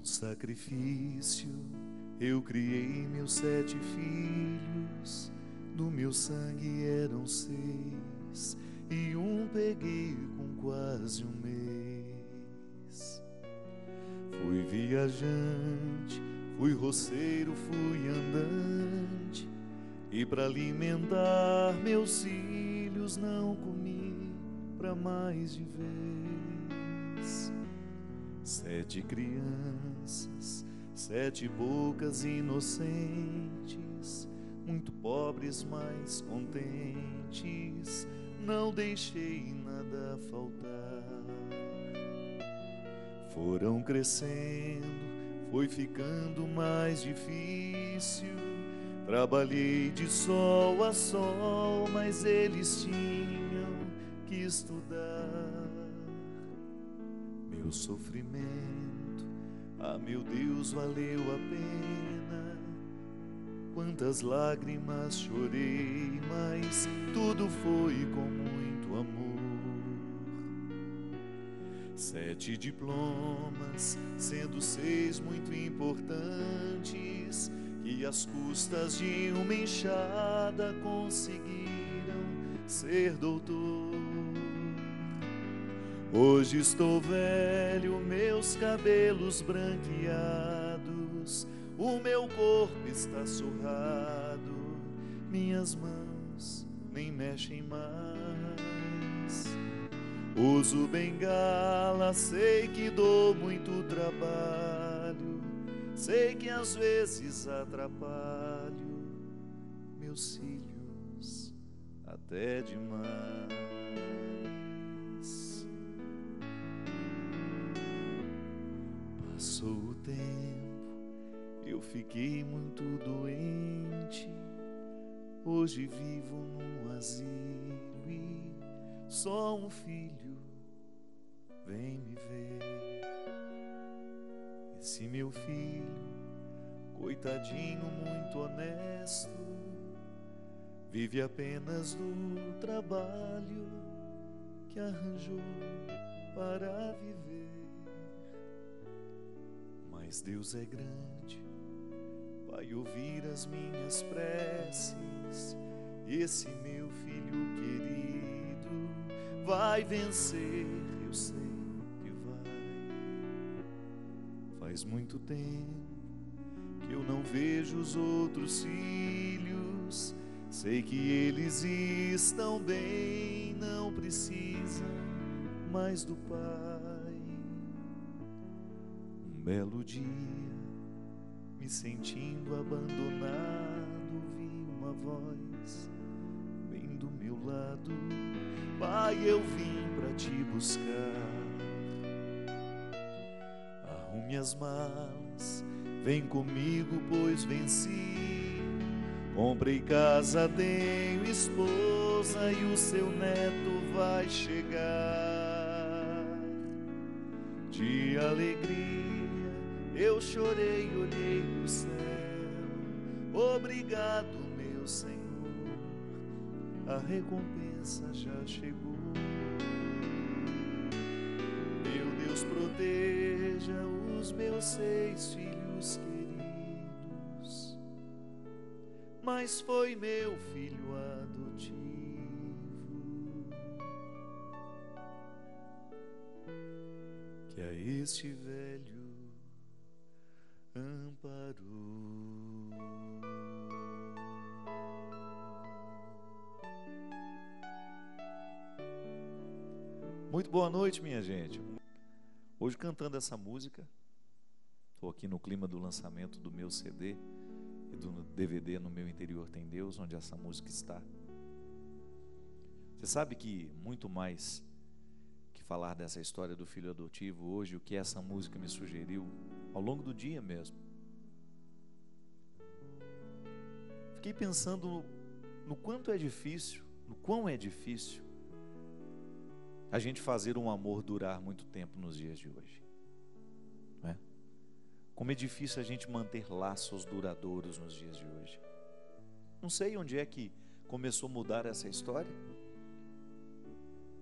Com sacrifício eu criei meus 7 filhos, do meu sangue eram 6, e um peguei com quase um mês. Fui viajante, fui roceiro, fui andante, e para alimentar meus filhos não comi pra mais de vez. 7 crianças, 7 bocas inocentes, muito pobres, mas contentes, não deixei nada faltar. Foram crescendo, foi ficando mais difícil, trabalhei de sol a sol, mas eles tinham que estudar. Meu sofrimento, ah meu Deus, valeu a pena. Quantas lágrimas chorei, mas tudo foi com muito amor. 7 diplomas, sendo 6 muito importantes, que às custas de uma enxada conseguiram ser doutor. Hoje estou velho, meus cabelos branqueados, o meu corpo está surrado, minhas mãos nem mexem mais. Uso bengala, sei que dou muito trabalho, sei que às vezes atrapalho meus filhos até demais. Passou o tempo, eu fiquei muito doente, hoje vivo num asilo e só um filho vem me ver. Esse meu filho, coitadinho, muito honesto, vive apenas do trabalho que arranjou para viver. Mas Deus é grande, vai ouvir as minhas preces, e esse meu filho querido vai vencer, eu sei que vai. Faz muito tempo que eu não vejo os outros filhos, sei que eles estão bem, não precisam mais do pai. Um belo dia, me sentindo abandonado, vi uma voz bem do meu lado: pai, eu vim pra te buscar. Arrume as malas, vem comigo, pois venci. Comprei casa, tenho esposa e o seu neto vai chegar. De alegria eu chorei, olhei pro céu. Obrigado, meu Senhor, a recompensa já chegou. Meu Deus, proteja os meus 6 filhos queridos, mas foi meu filho adotivo que a este velho amparou. Muito boa noite, minha gente. Hoje cantando essa música, estou aqui no clima do lançamento do meu CD e do DVD No Meu Interior Tem Deus, onde essa música está. Você sabe que muito mais que falar dessa história do filho adotivo hoje, o que essa música me sugeriu ao longo do dia mesmo. Fiquei pensando no quão é difícil a gente fazer um amor durar muito tempo nos dias de hoje, não é? Como é difícil a gente manter laços duradouros nos dias de hoje. Não sei onde é que começou a mudar essa história.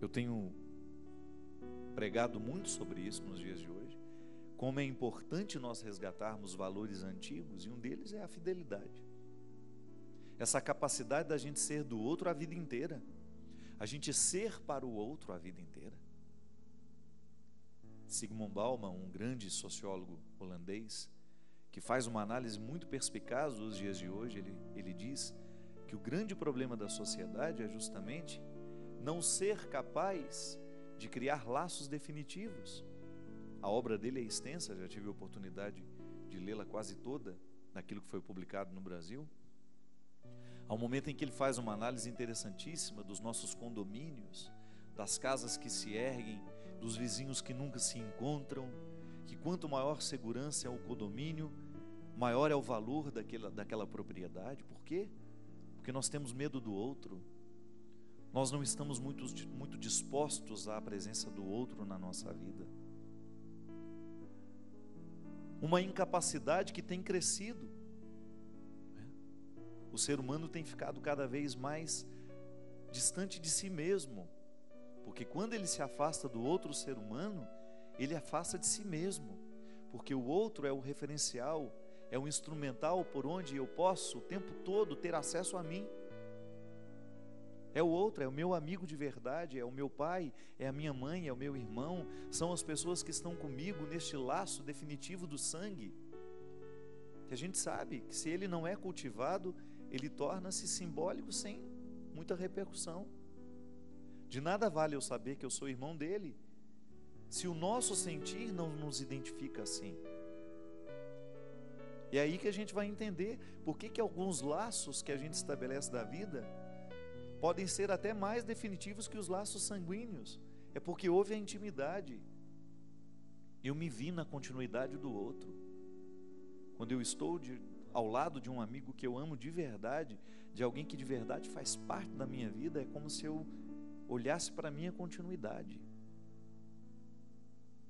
Eu tenho pregado muito sobre isso nos dias de hoje. como é importante nós resgatarmos valores antigos, e um deles é a fidelidade. Essa capacidade da gente ser do outro a vida inteira, a gente ser para o outro a vida inteira. Zygmunt Bauman, um grande sociólogo holandês, que faz uma análise muito perspicaz dos dias de hoje, ele diz que o grande problema da sociedade é justamente não ser capaz de criar laços definitivos. A obra dele é extensa, já tive a oportunidade de lê-la quase toda, naquilo que foi publicado no Brasil. Há um momento em que ele faz uma análise interessantíssima dos nossos condomínios, das casas que se erguem, dos vizinhos que nunca se encontram, que quanto maior segurança é o condomínio, maior é o valor daquela propriedade. Por quê? Porque nós temos medo do outro, nós não estamos muito dispostos à presença do outro na nossa vida. Uma incapacidade que tem crescido. O ser humano tem ficado cada vez mais distante de si mesmo, porque quando ele se afasta do outro ser humano, ele afasta de si mesmo, porque o outro é o referencial, é o instrumental por onde eu posso o tempo todo ter acesso a mim. É o outro, é o meu amigo de verdade, é o meu pai, é a minha mãe, é o meu irmão, são as pessoas que estão comigo neste laço definitivo do sangue, que a gente sabe que se ele não é cultivado, ele torna-se simbólico sem muita repercussão. De nada vale eu saber que eu sou irmão dele, se o nosso sentir não nos identifica assim. E é aí que a gente vai entender por que alguns laços que a gente estabelece da vida podem ser até mais definitivos que os laços sanguíneos. É porque houve a intimidade. Eu me vi na continuidade do outro. Quando eu estou ao lado de um amigo que eu amo de verdade, de alguém que de verdade faz parte da minha vida, é como se eu olhasse para a minha continuidade.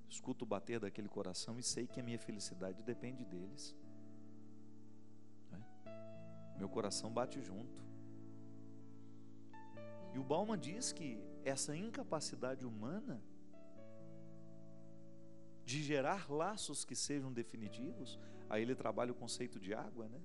Escuto o bater daquele coração e sei que a minha felicidade depende deles. Meu coração bate junto. E o Bauman diz que essa incapacidade humana de gerar laços que sejam definitivos, aí ele trabalha o conceito de água, né?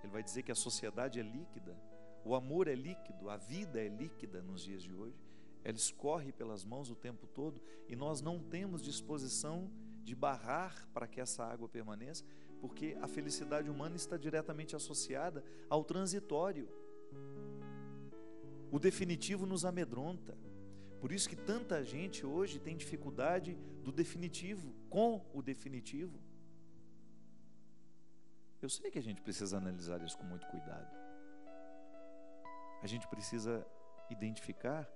Ele vai dizer que a sociedade é líquida, o amor é líquido, a vida é líquida nos dias de hoje, ela escorre pelas mãos o tempo todo e nós não temos disposição de barrar para que essa água permaneça, porque a felicidade humana está diretamente associada ao transitório. O definitivo nos amedronta. Por isso que tanta gente hoje tem dificuldade do definitivo, com o definitivo. Eu sei que a gente precisa analisar isso com muito cuidado. A gente precisa identificar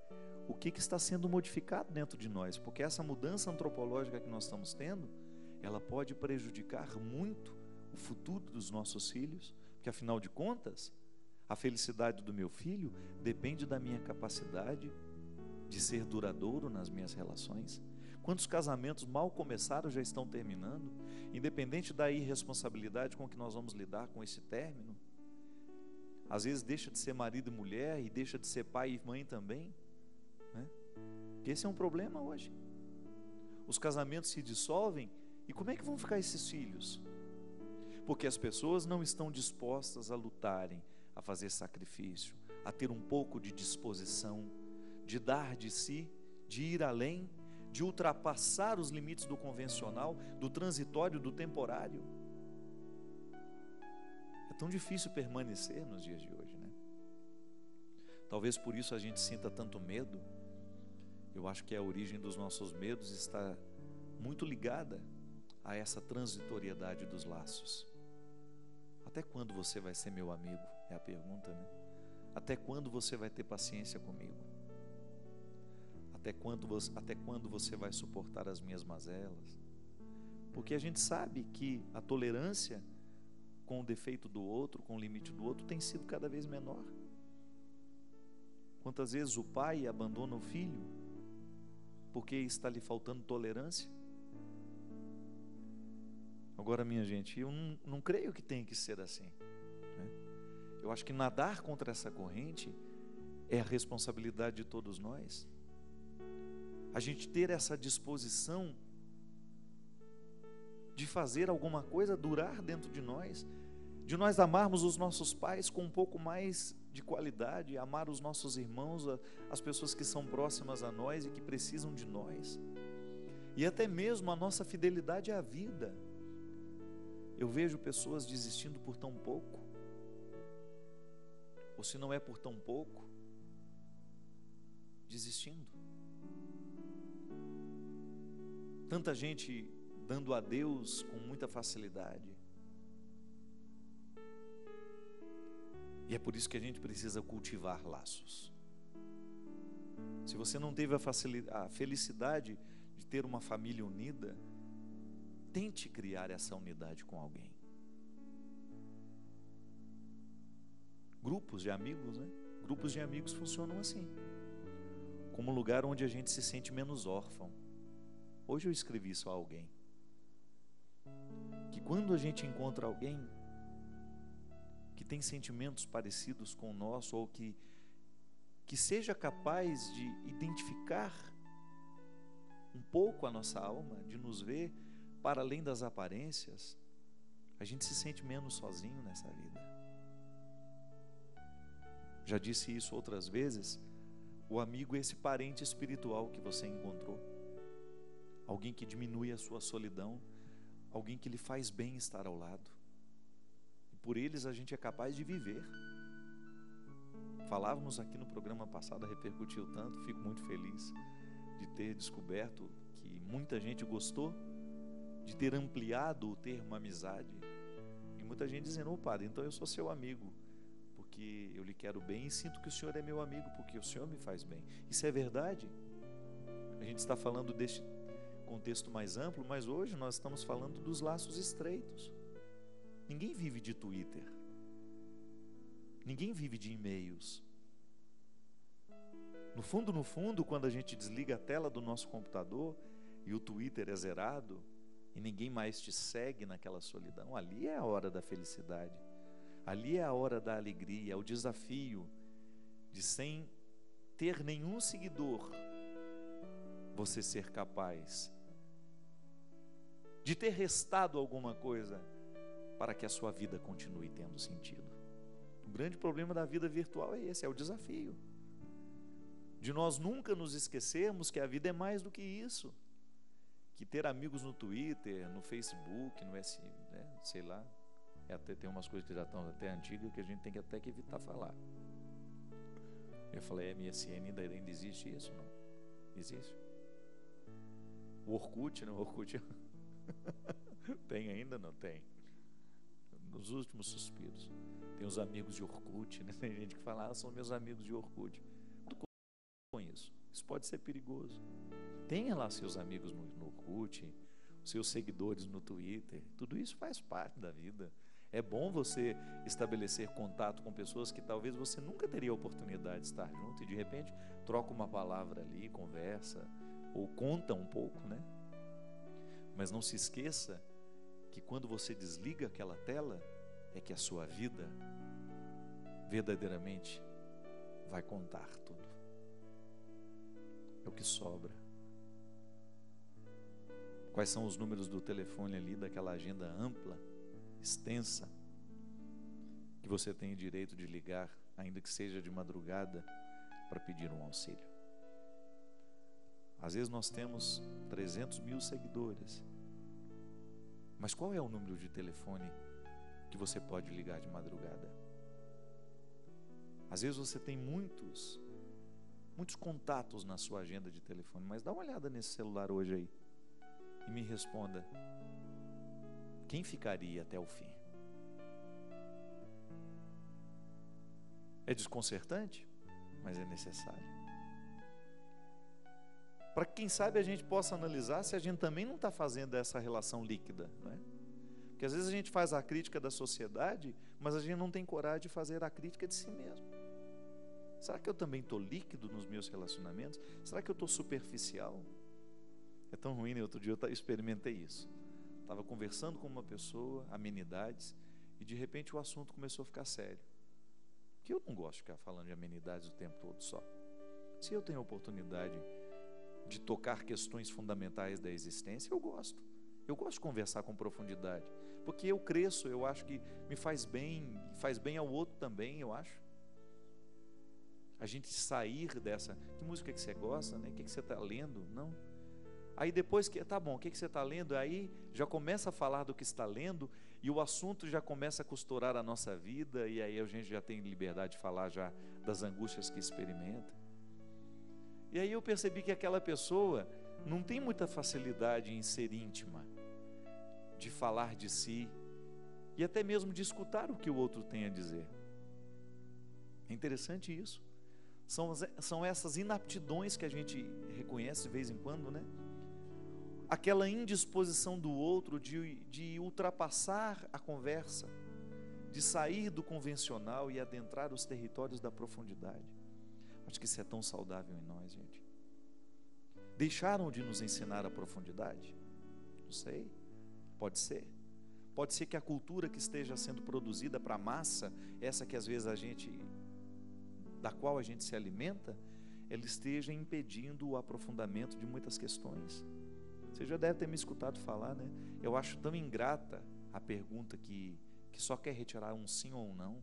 o que está sendo modificado dentro de nós, porque essa mudança antropológica que nós estamos tendo, ela pode prejudicar muito o futuro dos nossos filhos, porque afinal de contas, a felicidade do meu filho depende da minha capacidade de ser duradouro nas minhas relações. Quantos casamentos mal começaram já estão terminando, independente da irresponsabilidade com que nós vamos lidar com esse término. Às vezes deixa de ser marido e mulher e deixa de ser pai e mãe também, né? Esse é um problema hoje. Os casamentos se dissolvem e como é que vão ficar esses filhos? Porque as pessoas não estão dispostas a lutarem, a fazer sacrifício, a ter um pouco de disposição, de dar de si, de ir além, de ultrapassar os limites do convencional, do transitório, do temporário. É tão difícil permanecer nos dias de hoje, né? Talvez por isso a gente sinta tanto medo. Eu acho que a origem dos nossos medos está muito ligada a essa transitoriedade dos laços. Até quando você vai ser meu amigo? É a pergunta, né? Até quando você vai ter paciência comigo? Até quando você vai suportar as minhas mazelas? Porque a gente sabe que a tolerância com o defeito do outro, com o limite do outro, tem sido cada vez menor. Quantas vezes o pai abandona o filho porque está lhe faltando tolerância? Agora, minha gente, eu não creio que tenha que ser assim, né? Eu acho que nadar contra essa corrente é a responsabilidade de todos nós. A gente ter essa disposição fazer alguma coisa durar dentro de nós, de nós amarmos os nossos pais com um pouco mais de qualidade, amar os nossos irmãos, as pessoas que são próximas a nós e que precisam de nós, e até mesmo a nossa fidelidade à vida. Eu vejo pessoas desistindo por tão pouco, ou se não é por tão pouco, desistindo. Tanta gente dando adeus com muita facilidade. E é por isso que a gente precisa cultivar laços. Se você não teve a felicidade de ter uma família unida, tente criar essa unidade com alguém. Grupos de amigos, né? Grupos de amigos funcionam assim, como um lugar onde a gente se sente menos órfão. Hoje eu escrevi isso a alguém, que quando a gente encontra alguém que tem sentimentos parecidos com o nosso, ou que seja capaz de identificar um pouco a nossa alma, de nos ver para além das aparências, a gente se sente menos sozinho nessa vida. Já disse isso outras vezes, o amigo é esse parente espiritual que você encontrou, alguém que diminui a sua solidão, alguém que lhe faz bem estar ao lado, e por eles a gente é capaz de viver. Falávamos aqui no programa passado, repercutiu tanto, fico muito feliz de ter descoberto que muita gente gostou de ter ampliado o termo amizade, e muita gente dizendo: ô padre, então eu sou seu amigo porque eu lhe quero bem, e sinto que o senhor é meu amigo porque o senhor me faz bem. Isso é verdade. A gente está falando deste contexto mais amplo, mas hoje nós estamos falando dos laços estreitos. Ninguém vive de Twitter, ninguém vive de e-mails. No fundo, quando a gente desliga a tela do nosso computador e o Twitter é zerado e ninguém mais te segue naquela solidão, ali é a hora da felicidade, ali é a hora da alegria, o desafio de, sem ter nenhum seguidor, você ser capaz de ter restado alguma coisa para que a sua vida continue tendo sentido. O grande problema da vida virtual é esse, é o desafio de nós nunca nos esquecermos que a vida é mais do que isso, que ter amigos no Twitter, no Facebook, no sei lá, até tem umas coisas que já estão até antigas que a gente tem que até que evitar falar. Eu falei, MSN ainda existe isso? Não existe. O Orkut, não? O Orkut tem ainda? Não tem. Nos últimos suspiros. Tem os amigos de Orkut, né? Tem gente que fala, são meus amigos de Orkut. Com isso pode ser perigoso. Tenha lá seus amigos no Orkut, seus seguidores no Twitter. Tudo isso faz parte da vida. É bom você estabelecer contato com pessoas que talvez você nunca teria a oportunidade de estar junto, e de repente troca uma palavra ali, conversa, ou conta um pouco, né? Mas não se esqueça que quando você desliga aquela tela, é que a sua vida verdadeiramente vai contar tudo. É o que sobra. Quais são os números do telefone ali, daquela agenda ampla, extensa, que você tem o direito de ligar, ainda que seja de madrugada, para pedir um auxílio? Às vezes nós temos 300 mil seguidores, mas qual é o número de telefone que você pode ligar de madrugada? Às vezes você tem muitos contatos na sua agenda de telefone, mas dá uma olhada nesse celular hoje aí e me responda: quem ficaria até o fim? É desconcertante, mas é necessário, para que, quem sabe, a gente possa analisar se a gente também não está fazendo essa relação líquida, não é? Porque às vezes a gente faz a crítica da sociedade, mas a gente não tem coragem de fazer a crítica de si mesmo. Será que eu também estou líquido nos meus relacionamentos? Será que eu estou superficial? É tão ruim, né? Outro dia eu experimentei isso. Estava conversando com uma pessoa, amenidades, e de repente o assunto começou a ficar sério. Que eu não gosto de ficar falando de amenidades o tempo todo só. Se eu tenho a oportunidade de tocar questões fundamentais da existência, eu gosto. Eu gosto de conversar com profundidade, porque eu cresço, eu acho que me faz bem ao outro também, eu acho. A gente sair dessa, que música que você gosta, né? O que você está lendo? Não. Aí depois que, tá bom, o que você está lendo? Aí já começa a falar do que está lendo e o assunto já começa a costurar a nossa vida, e aí a gente já tem liberdade de falar já das angústias que experimenta. E aí eu percebi que aquela pessoa não tem muita facilidade em ser íntima, de falar de si e até mesmo de escutar o que o outro tem a dizer. É interessante isso. São essas inaptidões que a gente reconhece de vez em quando, né? Aquela indisposição do outro de ultrapassar a conversa, de sair do convencional e adentrar os territórios da profundidade. Acho que isso é tão saudável em nós, gente. Deixaram de nos ensinar a profundidade? Não sei. Pode ser. Pode ser que a cultura que esteja sendo produzida para a massa, essa que às vezes da qual a gente se alimenta, ela esteja impedindo o aprofundamento de muitas questões. Você já deve ter me escutado falar, né? Eu acho tão ingrata a pergunta que só quer retirar um sim ou um não.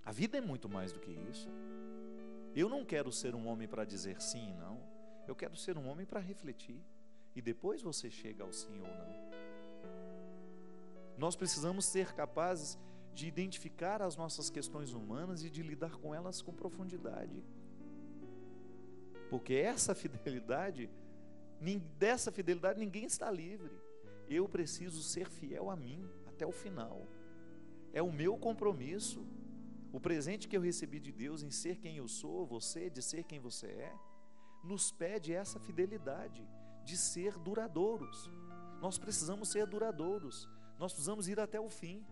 A vida é muito mais do que isso. Eu não quero ser um homem para dizer sim e não. Eu quero ser um homem para refletir. E depois você chega ao sim ou não. Nós precisamos ser capazes de identificar as nossas questões humanas e de lidar com elas com profundidade. Porque dessa fidelidade ninguém está livre. Eu preciso ser fiel a mim até o final. É o meu compromisso. O presente que eu recebi de Deus em ser quem eu sou, de ser quem você é, nos pede essa fidelidade de ser duradouros. Nós precisamos ser duradouros. Nós precisamos ir até o fim.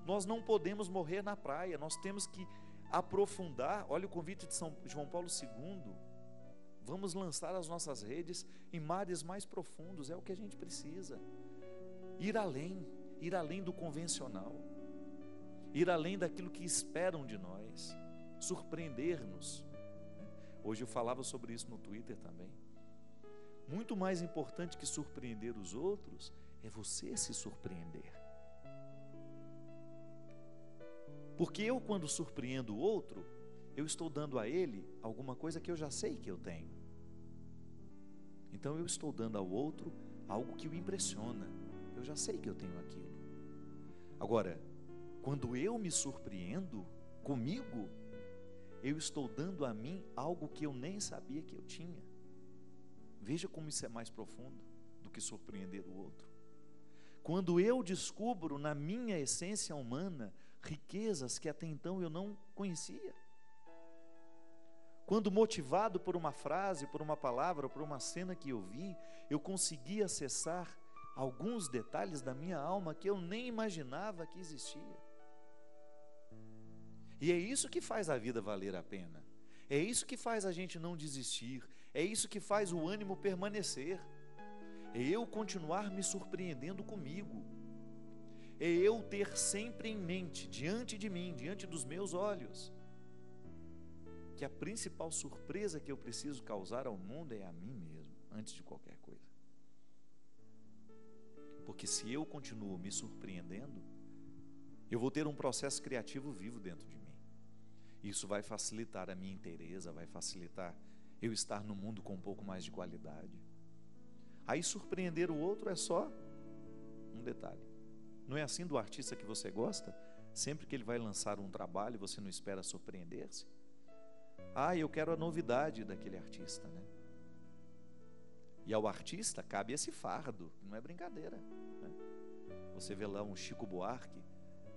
Nós não podemos morrer na praia. Nós temos que aprofundar. Olha o convite de São João Paulo II. Vamos lançar as nossas redes em mares mais profundos. É o que a gente precisa. Ir além do convencional. Ir além daquilo que esperam de nós. Surpreender-nos. Hoje eu falava sobre isso no Twitter também. Muito mais importante que surpreender os outros é você se surpreender. Porque eu, quando surpreendo o outro, eu estou dando a ele alguma coisa que eu já sei que eu tenho. Então eu estou dando ao outro algo que o impressiona. Eu já sei que eu tenho aquilo. Agora, quando eu me surpreendo comigo, eu estou dando a mim algo que eu nem sabia que eu tinha. Veja como isso é mais profundo do que surpreender o outro. Quando eu descubro na minha essência humana riquezas que até então eu não conhecia. Quando motivado por uma frase, por uma palavra, por uma cena que eu vi, eu consegui acessar alguns detalhes da minha alma que eu nem imaginava que existia. E é isso que faz a vida valer a pena. É isso que faz a gente não desistir. É isso que faz o ânimo permanecer. É eu continuar me surpreendendo comigo. É eu ter sempre em mente, diante de mim, diante dos meus olhos, que a principal surpresa que eu preciso causar ao mundo é a mim mesmo, antes de qualquer coisa. Porque se eu continuo me surpreendendo, eu vou ter um processo criativo vivo dentro de mim. Isso vai facilitar a minha inteireza, vai facilitar eu estar no mundo com um pouco mais de qualidade. Aí surpreender o outro é só um detalhe. Não é assim do artista que você gosta? Sempre que ele vai lançar um trabalho, você não espera surpreender-se? Eu quero a novidade daquele artista, né? E ao artista cabe esse fardo, não é brincadeira, né? Você vê lá um Chico Buarque,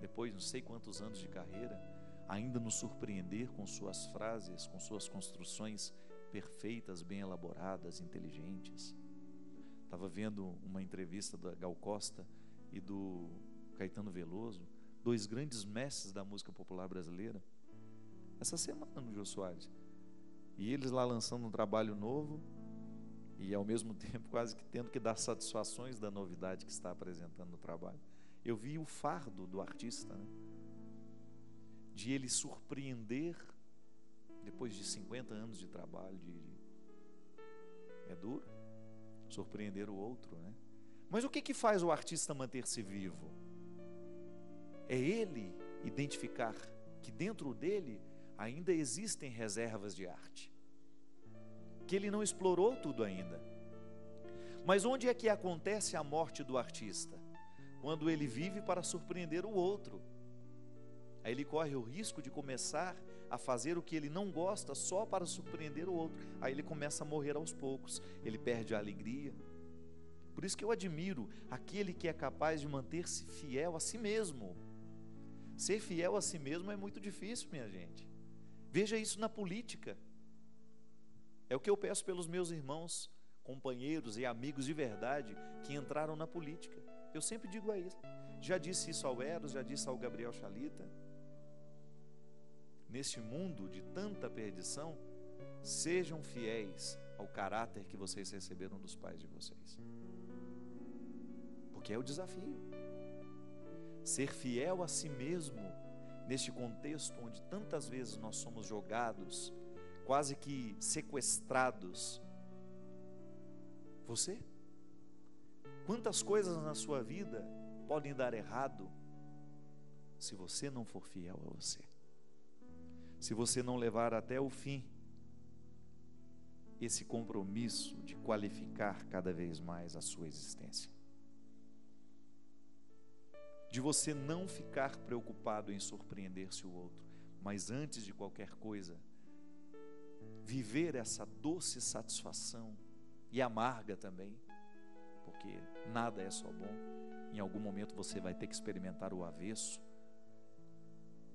depois não sei quantos anos de carreira, ainda nos surpreender com suas frases, com suas construções perfeitas, bem elaboradas, inteligentes. Estava vendo uma entrevista da Gal Costa e do Caetano Veloso, dois grandes mestres da música popular brasileira, essa semana no Jô Soares. E eles lá lançando um trabalho novo e ao mesmo tempo quase que tendo que dar satisfações da novidade que está apresentando no trabalho. Eu vi o fardo do artista, né? De ele surpreender depois de 50 anos de trabalho, é duro surpreender o outro, né? Mas o que faz o artista manter-se vivo? É ele identificar que dentro dele ainda existem reservas de arte, que ele não explorou tudo ainda. Mas onde é que acontece a morte do artista? Quando ele vive para surpreender o outro. Aí ele corre o risco de começar a fazer o que ele não gosta só para surpreender o outro. Aí ele começa a morrer aos poucos, ele perde a alegria. Por isso que eu admiro aquele que é capaz de manter-se fiel a si mesmo. Ser fiel a si mesmo é muito difícil, minha gente. Veja isso na política. É o que eu peço pelos meus irmãos, companheiros e amigos de verdade que entraram na política. Eu sempre digo a eles. Já disse isso ao Eros, já disse ao Gabriel Chalita. Neste mundo de tanta perdição, sejam fiéis ao caráter que vocês receberam dos pais de vocês. Porque é o desafio. Ser fiel a si mesmo, neste contexto onde tantas vezes nós somos jogados, quase que sequestrados. Você? Quantas coisas na sua vida podem dar errado se você não for fiel a você? Se você não levar até o fim esse compromisso de qualificar cada vez mais a sua existência, de você não ficar preocupado em surpreender-se o outro, mas antes de qualquer coisa, viver essa doce satisfação e amarga também, porque nada é só bom, em algum momento você vai ter que experimentar o avesso.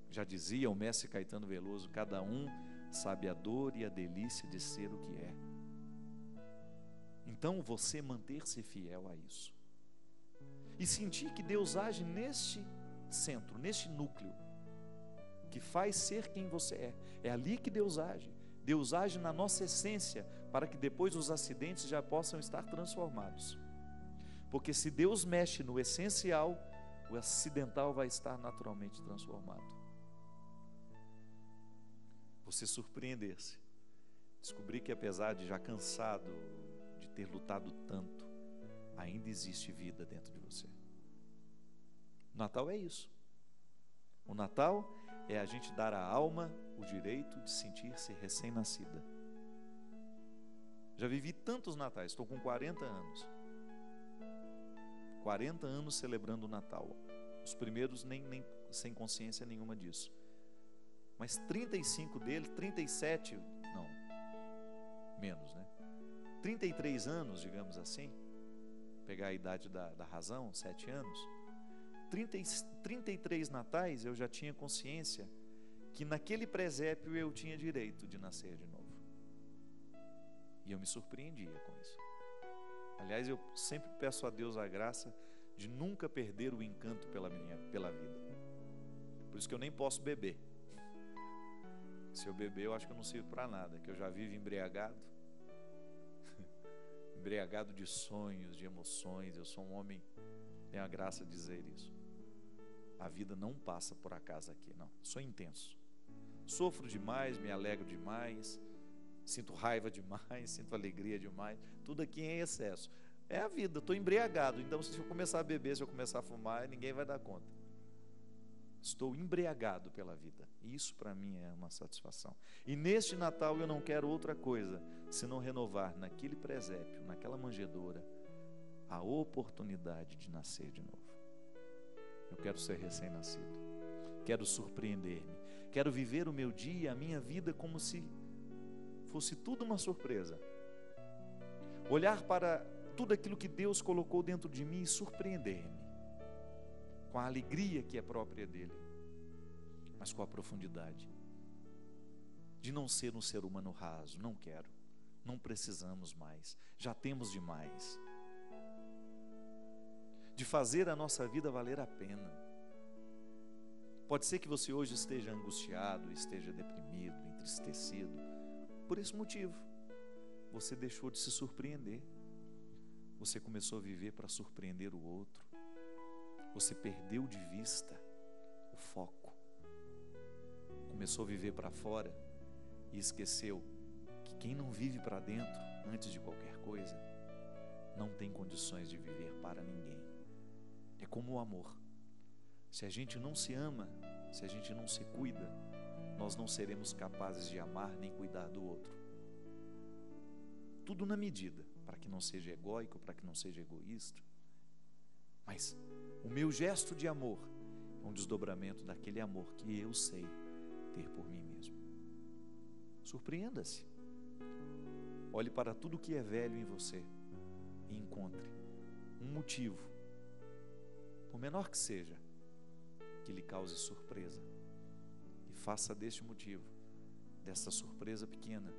Já dizia o mestre Caetano Veloso, cada um sabe a dor e a delícia de ser o que é. Então você manter-se fiel a isso e sentir que Deus age neste centro, neste núcleo que faz ser quem você é. É ali que Deus age. Deus age na nossa essência para que depois os acidentes já possam estar transformados. Porque se Deus mexe no essencial, o acidental vai estar naturalmente transformado. Você surpreender-se, descobrir que apesar de já cansado de ter lutado tanto, ainda existe vida dentro de você. O Natal é isso. O Natal é a gente dar à alma o direito de sentir-se recém-nascida. Já vivi tantos natais, estou com 40 anos. 40 anos celebrando o Natal. Os primeiros nem sem consciência nenhuma disso. Mas 35 deles, 37, não, menos, né? 33 anos, digamos assim, pegar a idade da razão, 7 anos, 33 natais eu já tinha consciência que naquele presépio eu tinha direito de nascer de novo. E eu me surpreendia com isso. Aliás, eu sempre peço a Deus a graça de nunca perder o encanto pela vida. Por isso que eu nem posso beber. Se eu beber, eu acho que eu não sirvo para nada, que eu já vivo embriagado. Embriagado de sonhos, de emoções. Eu sou um homem, tenho a graça de dizer isso. A vida não passa por acaso aqui, não. Sou intenso. Sofro demais, me alegro demais, sinto raiva demais, sinto alegria demais. Tudo aqui em excesso. É a vida, estou embriagado. Então, se eu começar a beber, se eu começar a fumar, ninguém vai dar conta. Estou embriagado pela vida. Isso para mim é uma satisfação. E neste Natal eu não quero outra coisa senão renovar naquele presépio, naquela manjedoura, a oportunidade de nascer de novo. Eu quero ser recém-nascido. Quero surpreender-me. Quero viver o meu dia, a minha vida como se fosse tudo uma surpresa. Olhar para tudo aquilo que Deus colocou dentro de mim e surpreender-me com a alegria que é própria dele, mas com a profundidade de não ser um ser humano raso. Não quero, não precisamos mais, já temos demais. De fazer a nossa vida valer a pena. Pode ser que você hoje esteja angustiado, esteja deprimido, entristecido. Por esse motivo, você deixou de se surpreender. Você começou a viver para surpreender o outro. Você perdeu de vista o foco. Começou a viver para fora e esqueceu que quem não vive para dentro, antes de qualquer coisa, não tem condições de viver para ninguém. É como o amor. Se a gente não se ama, se a gente não se cuida, nós não seremos capazes de amar nem cuidar do outro. Tudo na medida, para que não seja egóico, para que não seja egoísta. Mas o meu gesto de amor é um desdobramento daquele amor que eu sei ter por mim mesmo. Surpreenda-se. Olhe para tudo que é velho em você e encontre um motivo, por menor que seja, que lhe cause surpresa. E faça deste motivo, dessa surpresa pequena,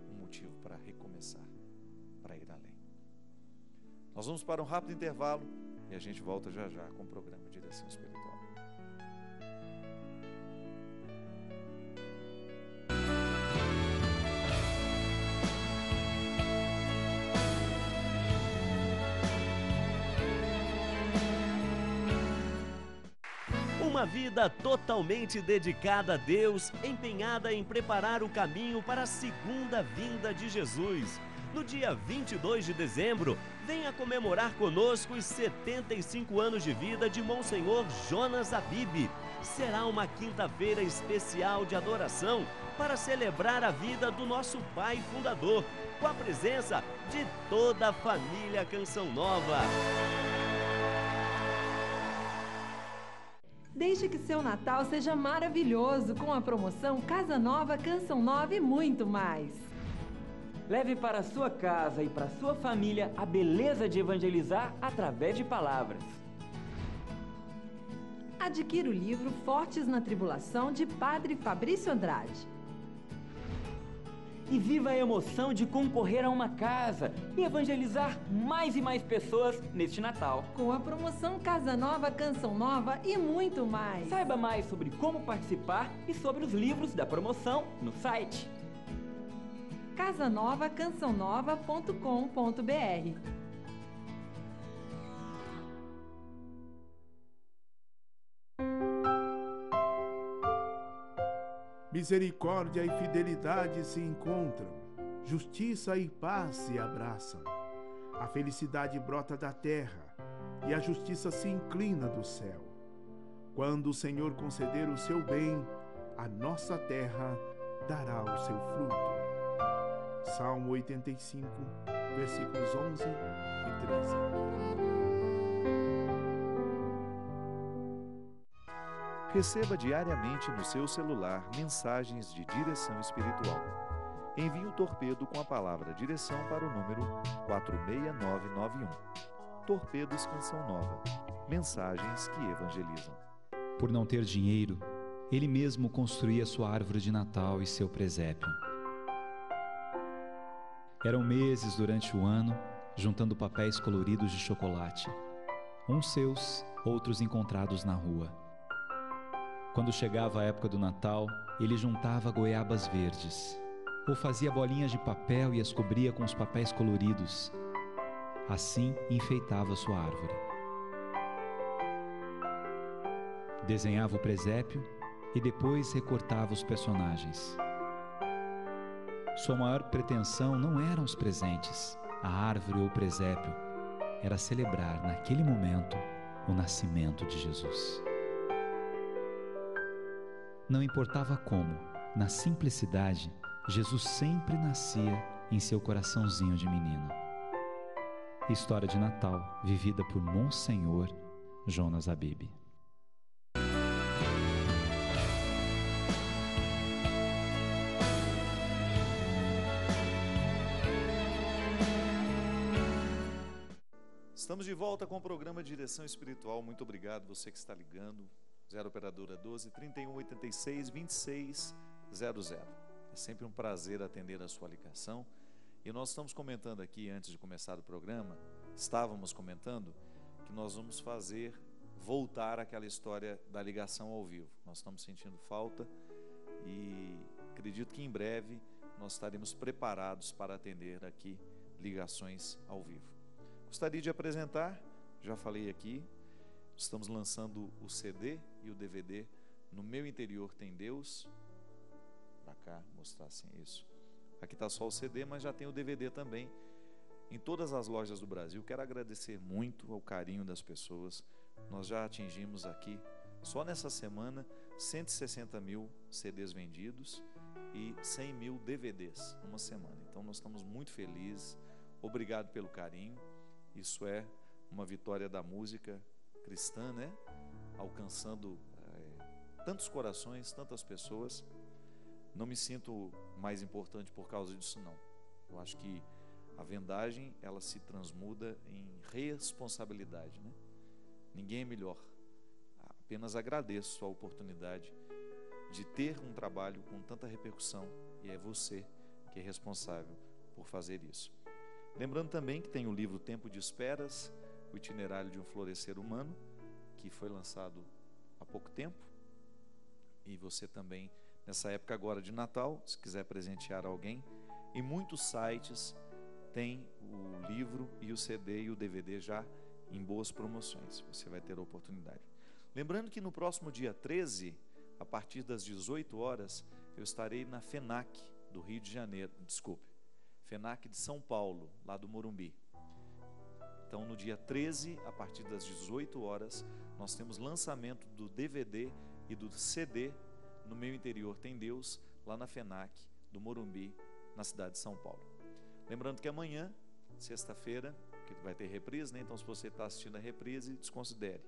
um motivo para recomeçar, para ir além. Nós vamos para um rápido intervalo e a gente volta já já com o programa Direção Espiritual. Uma vida totalmente dedicada a Deus, empenhada em preparar o caminho para a segunda vinda de Jesus. No dia 22 de dezembro, venha comemorar conosco os 75 anos de vida de Monsenhor Jonas Abib. Será uma quinta-feira especial de adoração para celebrar a vida do nosso pai fundador, com a presença de toda a família Canção Nova. Deixe que seu Natal seja maravilhoso com a promoção Casa Nova, Canção Nova e muito mais. Leve para a sua casa e para a sua família a beleza de evangelizar através de palavras. Adquira o livro Fortes na Tribulação, de Padre Fabrício Andrade. E viva a emoção de concorrer a uma casa e evangelizar mais e mais pessoas neste Natal. Com a promoção Casa Nova, Canção Nova e muito mais. Saiba mais sobre como participar e sobre os livros da promoção no site casanovacançãonova.com.br. Misericórdia e fidelidade se encontram, justiça e paz se abraçam. A felicidade brota da terra e a justiça se inclina do céu. Quando o Senhor conceder o seu bem, a nossa terra dará o seu fruto. Salmo 85, versículos 11 e 13. Receba diariamente no seu celular mensagens de direção espiritual. Envie um torpedo com a palavra direção para o número 46991. Torpedos Canção Nova. Mensagens que evangelizam. Por não ter dinheiro, ele mesmo construía sua árvore de Natal e seu presépio. Eram meses durante o ano, juntando papéis coloridos de chocolate. Uns seus, outros encontrados na rua. Quando chegava a época do Natal, ele juntava goiabas verdes, ou fazia bolinhas de papel e as cobria com os papéis coloridos. Assim, enfeitava sua árvore. Desenhava o presépio e depois recortava os personagens. Sua maior pretensão não eram os presentes, a árvore ou o presépio. Era celebrar, naquele momento, o nascimento de Jesus. Não importava como, na simplicidade, Jesus sempre nascia em seu coraçãozinho de menino. História de Natal, vivida por Monsenhor Jonas Abib. Estamos de volta com o programa Direção Espiritual. Muito obrigado você que está ligando. 0 operadora 12 31 86 26 00. É sempre um prazer atender a sua ligação. E nós estamos comentando aqui, antes de começar o programa, estávamos comentando que nós vamos voltar àquela história da ligação ao vivo. Nós estamos sentindo falta e acredito que em breve nós estaremos preparados para atender aqui ligações ao vivo. Gostaria de apresentar, já falei aqui, estamos lançando o CD e o DVD No Meu Interior Tem Deus. Para cá, mostrar assim isso. Aqui está só o CD, mas já tem o DVD também. em todas as lojas do Brasil. Quero agradecer muito ao carinho das pessoas. Nós já atingimos aqui, só nessa semana, 160 mil CDs vendidos e 100 mil DVDs numa semana. Então nós estamos muito felizes. Obrigado pelo carinho. Isso é uma vitória da música cristã, né? Alcançando tantos corações, tantas pessoas. Não me sinto mais importante por causa disso, não. Eu acho que a vendagem, ela se transmuda em responsabilidade, né? Ninguém é melhor. Apenas agradeço a oportunidade de ter um trabalho com tanta repercussão, e é você que é responsável por fazer isso. Lembrando também que tem o livro Tempo de Esperas, o itinerário de um florescer humano, que foi lançado há pouco tempo. E você também, nessa época agora de Natal, se quiser presentear alguém, em muitos sites tem o livro e o CD e o DVD já em boas promoções. Você vai ter a oportunidade. Lembrando que no próximo dia 13, a partir das 18 horas, eu estarei na FENAC do Rio de Janeiro, FENAC de São Paulo, lá do Morumbi. Então, no dia 13, a partir das 18 horas, nós temos lançamento do DVD e do CD no Meu Interior Tem Deus, lá na FENAC do Morumbi, na cidade de São Paulo. Lembrando que amanhã, sexta-feira, que vai ter reprise, né? Então se você está assistindo a reprise, desconsidere.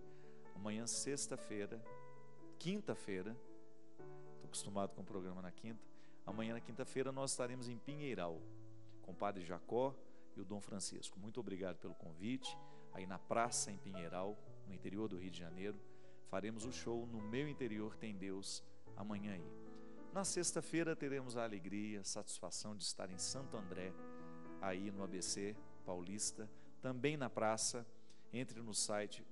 Amanhã, sexta-feira, quinta-feira, estou acostumado com o programa na quinta, amanhã na quinta-feira nós estaremos em Pinheiral, com o Padre Jacó e o Dom Francisco. Muito obrigado pelo convite, aí na praça em Pinheiral, no interior do Rio de Janeiro. Faremos o show no Meu Interior Tem Deus amanhã aí. Na sexta-feira teremos a alegria, satisfação de estar em Santo André, aí no ABC Paulista, também na praça. Entre no site,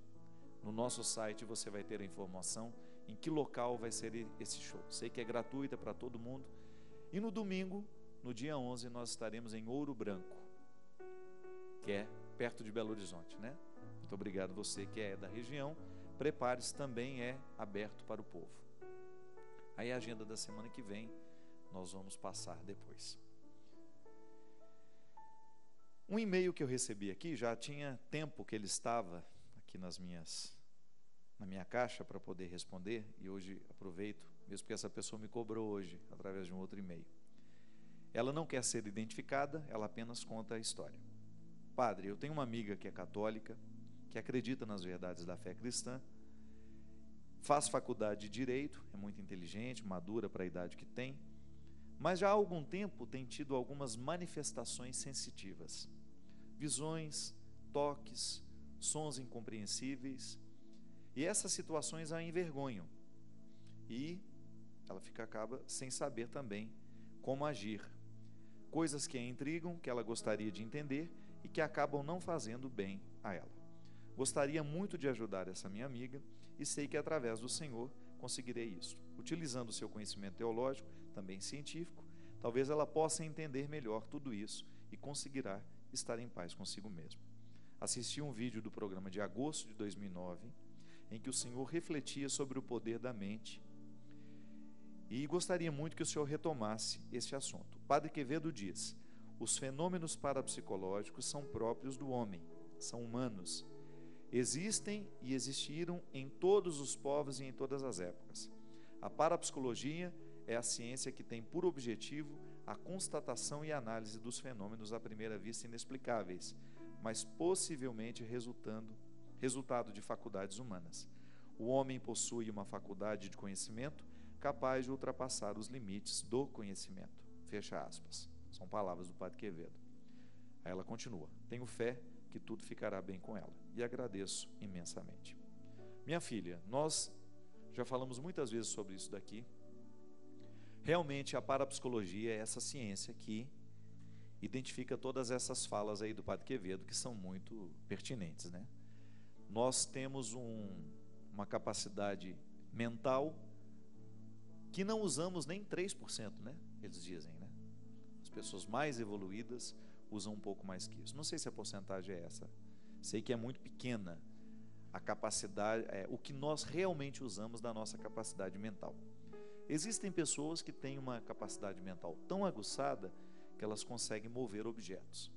no nosso site você vai ter a informação em que local vai ser esse show. Sei que é gratuita para todo mundo. E no domingo, no dia 11, nós estaremos em Ouro Branco, que é perto de Belo Horizonte, né? Muito obrigado você que é da região. Prepare-se, também é aberto para o povo. Aí a agenda da semana que vem nós vamos passar depois. Um e-mail que eu recebi aqui, já tinha tempo que ele estava aqui na minha caixa para poder responder, e hoje aproveito, mesmo porque essa pessoa me cobrou hoje através de um outro e-mail. Ela não quer ser identificada, ela apenas conta a história. Padre, eu tenho uma amiga que é católica, que acredita nas verdades da fé cristã, faz faculdade de Direito, é muito inteligente, madura para a idade que tem, mas já há algum tempo tem tido algumas manifestações sensitivas, visões, toques, sons incompreensíveis, e essas situações a envergonham, e ela acaba sem saber também como agir. Coisas que a intrigam, que ela gostaria de entender e que acabam não fazendo bem a ela. Gostaria muito de ajudar essa minha amiga e sei que através do Senhor conseguirei isso. Utilizando o seu conhecimento teológico, também científico, talvez ela possa entender melhor tudo isso e conseguirá estar em paz consigo mesma. Assisti um vídeo do programa de agosto de 2009, em que o Senhor refletia sobre o poder da mente, e gostaria muito que o Senhor retomasse esse assunto. Padre Quevedo diz: os fenômenos parapsicológicos são próprios do homem, são humanos. Existem e existiram em todos os povos e em todas as épocas. A parapsicologia é a ciência que tem por objetivo a constatação e análise dos fenômenos à primeira vista inexplicáveis, mas possivelmente resultado de faculdades humanas. O homem possui uma faculdade de conhecimento capaz de ultrapassar os limites do conhecimento. Fecha aspas. São palavras do Padre Quevedo. Aí ela continua: tenho fé que tudo ficará bem com ela, e agradeço imensamente. Minha filha, nós já falamos muitas vezes sobre isso daqui. Realmente a parapsicologia é essa ciência que identifica todas essas falas aí do Padre Quevedo, que são muito pertinentes, né? Nós temos uma capacidade mental que não usamos nem 3%, né? Eles dizem, né? As pessoas mais evoluídas usam um pouco mais que isso. Não sei se a porcentagem é essa. Sei que é muito pequena a capacidade, o que nós realmente usamos da nossa capacidade mental. Existem pessoas que têm uma capacidade mental tão aguçada que elas conseguem mover objetos.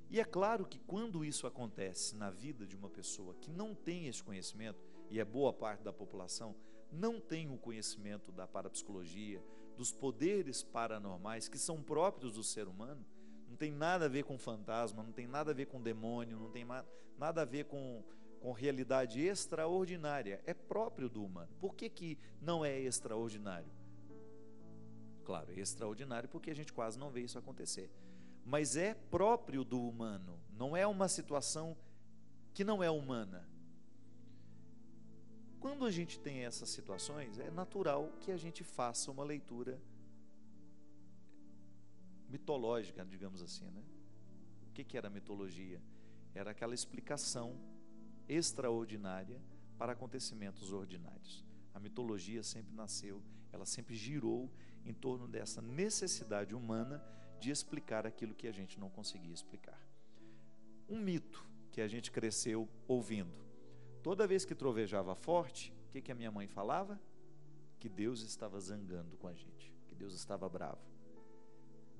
E é claro que quando isso acontece na vida de uma pessoa que não tem esse conhecimento, e é boa parte da população, não tem o conhecimento da parapsicologia, dos poderes paranormais que são próprios do ser humano, não tem nada a ver com fantasma, não tem nada a ver com demônio, não tem nada a ver com realidade extraordinária, é próprio do humano. Por que não é extraordinário? Claro, é extraordinário porque a gente quase não vê isso acontecer. Mas é próprio do humano, não é uma situação que não é humana. Quando a gente tem essas situações, é natural que a gente faça uma leitura mitológica, digamos assim, né? O que era mitologia? Era aquela explicação extraordinária para acontecimentos ordinários. A mitologia sempre nasceu, ela sempre girou em torno dessa necessidade humana de explicar aquilo que a gente não conseguia explicar. Um mito que a gente cresceu ouvindo. Toda vez que trovejava forte, o que a minha mãe falava? Que Deus estava zangando com a gente, que Deus estava bravo.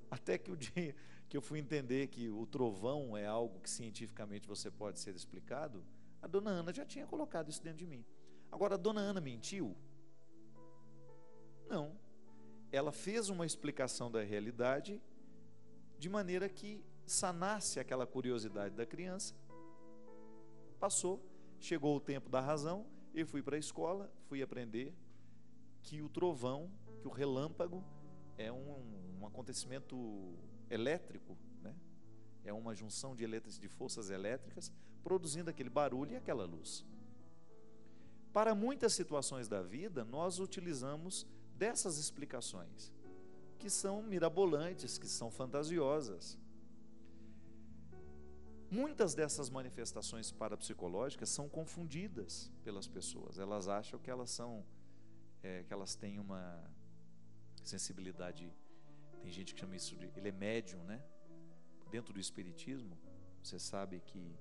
Até que o dia que eu fui entender que o trovão é algo que cientificamente você pode ser explicado, a dona Ana já tinha colocado isso dentro de mim. Agora, a dona Ana mentiu? Não. Ela fez uma explicação da realidade de maneira que sanasse aquela curiosidade da criança. Passou, chegou o tempo da razão, eu fui para a escola, fui aprender que o trovão, que o relâmpago é um acontecimento elétrico, né? É uma junção de forças elétricas produzindo aquele barulho e aquela luz. Para muitas situações da vida, nós utilizamos dessas explicações, que são mirabolantes, que são fantasiosas. Muitas dessas manifestações parapsicológicas são confundidas pelas pessoas. Elas acham que elas são, que elas têm uma sensibilidade. Tem gente que chama isso de, ele é médium, né? Dentro do espiritismo, você sabe que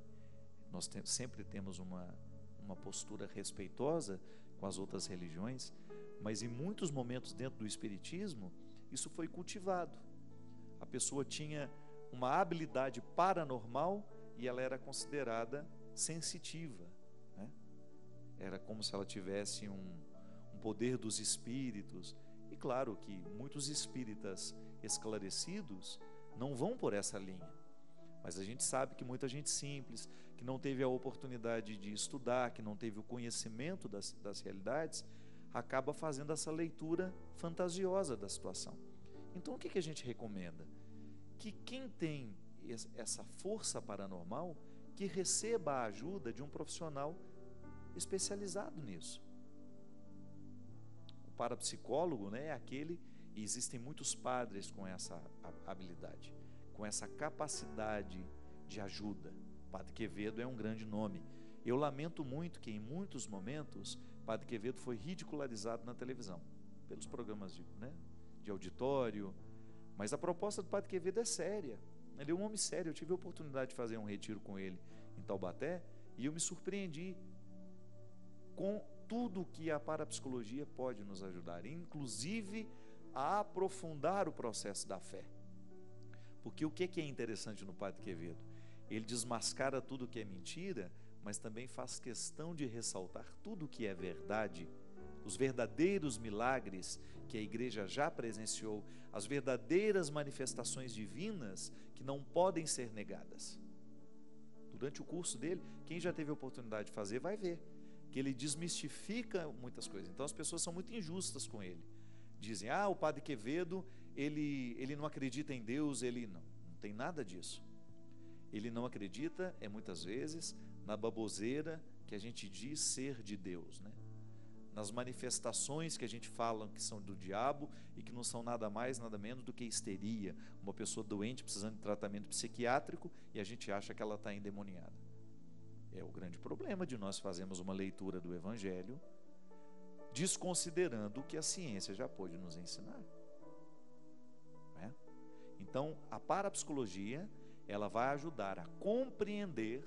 nós sempre temos uma postura respeitosa com as outras religiões, mas em muitos momentos dentro do espiritismo, isso foi cultivado. A pessoa tinha uma habilidade paranormal e ela era considerada sensitiva, né? Era como se ela tivesse um poder dos espíritos. E claro que muitos espíritas esclarecidos não vão por essa linha, mas a gente sabe que muita gente simples, que não teve a oportunidade de estudar, que não teve o conhecimento das realidades, acaba fazendo essa leitura fantasiosa da situação. Então o que a gente recomenda? Que quem tem essa força paranormal, que receba a ajuda de um profissional especializado nisso. O parapsicólogo, né, é aquele, e existem muitos padres com essa habilidade, com essa capacidade de ajuda. Padre Quevedo é um grande nome. Eu lamento muito que em muitos momentos Padre Quevedo foi ridicularizado na televisão, pelos programas de auditório, mas a proposta do Padre Quevedo é séria. Ele é um homem sério. Eu tive a oportunidade de fazer um retiro com ele em Taubaté e eu me surpreendi com tudo que a parapsicologia pode nos ajudar, inclusive a aprofundar o processo da fé. Porque o que é interessante no Padre Quevedo? Ele desmascara tudo que é mentira, mas também faz questão de ressaltar tudo que é verdade, os verdadeiros milagres que a igreja já presenciou, as verdadeiras manifestações divinas que não podem ser negadas. Durante o curso dele, quem já teve a oportunidade de fazer vai ver que ele desmistifica muitas coisas. Então as pessoas são muito injustas com ele. Dizem, o Padre Quevedo, ele não acredita em Deus, ele não tem nada disso. Ele não acredita, muitas vezes, na baboseira que a gente diz ser de Deus, né? Nas manifestações que a gente fala que são do diabo e que não são nada mais, nada menos do que histeria. Uma pessoa doente precisando de tratamento psiquiátrico e a gente acha que ela está endemoniada. É o grande problema de nós fazermos uma leitura do Evangelho desconsiderando o que a ciência já pôde nos ensinar. Né? Então, a parapsicologia, ela vai ajudar a compreender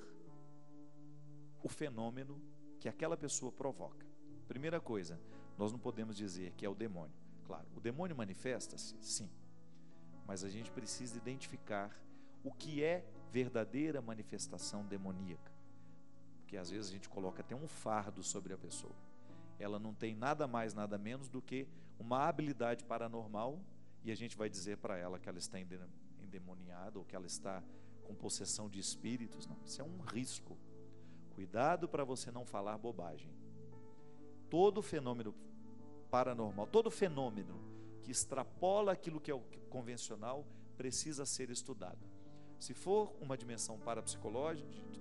o fenômeno que aquela pessoa provoca. Primeira coisa, nós não podemos dizer que é o demônio. Claro, o demônio manifesta-se, sim, mas a gente precisa identificar o que é verdadeira manifestação demoníaca. Porque às vezes a gente coloca até um fardo sobre a pessoa. Ela não tem nada mais, nada menos do que uma habilidade paranormal, e a gente vai dizer para ela que ela está endemoniada ou que ela está com possessão de espíritos. Não, isso é um risco. Cuidado para você não falar bobagem. Todo fenômeno paranormal, todo fenômeno que extrapola aquilo que é o convencional precisa ser estudado. Se for uma dimensão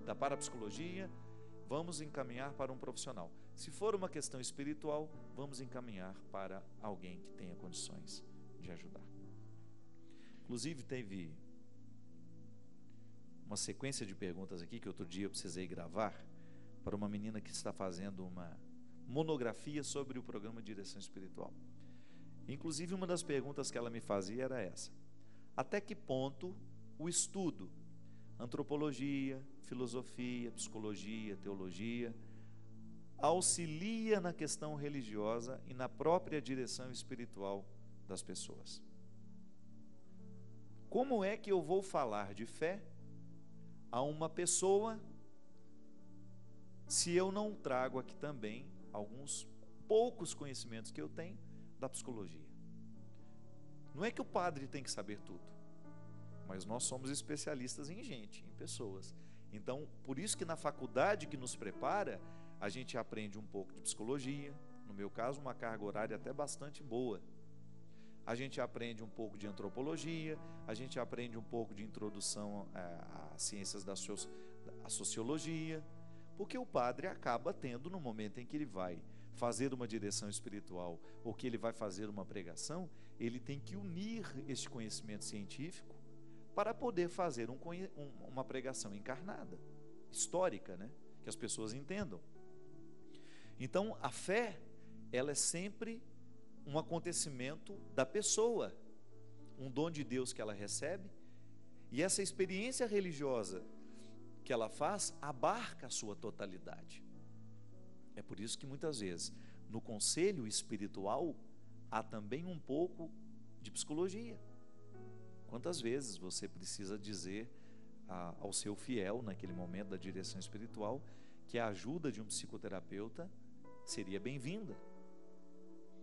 da parapsicologia, vamos encaminhar para um profissional. Se for uma questão espiritual, vamos encaminhar para alguém que tenha condições de ajudar. Inclusive, teve uma sequência de perguntas aqui que outro dia eu precisei gravar para uma menina que está fazendo uma monografia sobre o programa Direção Espiritual. Inclusive, uma das perguntas que ela me fazia era essa: até que ponto o estudo, antropologia, filosofia, psicologia, teologia, auxilia na questão religiosa e na própria direção espiritual das pessoas? Como é que eu vou falar de fé a uma pessoa se eu não trago aqui também alguns poucos conhecimentos que eu tenho da psicologia? Não é que o padre tem que saber tudo, mas nós somos especialistas em gente, em pessoas. Então, por isso que na faculdade que nos prepara, a gente aprende um pouco de psicologia, no meu caso, uma carga horária até bastante boa. A gente aprende um pouco de antropologia, a gente aprende um pouco de introdução às ciências da sociologia, porque o padre acaba tendo, no momento em que ele vai fazer uma direção espiritual ou que ele vai fazer uma pregação, ele tem que unir este conhecimento científico para poder fazer uma pregação encarnada, histórica, né? Que as pessoas entendam. Então, a fé, ela é sempre um acontecimento da pessoa, um dom de Deus que ela recebe, e essa experiência religiosa que ela faz abarca a sua totalidade. É por isso que muitas vezes no conselho espiritual há também um pouco de psicologia. Quantas vezes você precisa dizer ao seu fiel naquele momento da direção espiritual que a ajuda de um psicoterapeuta seria bem-vinda,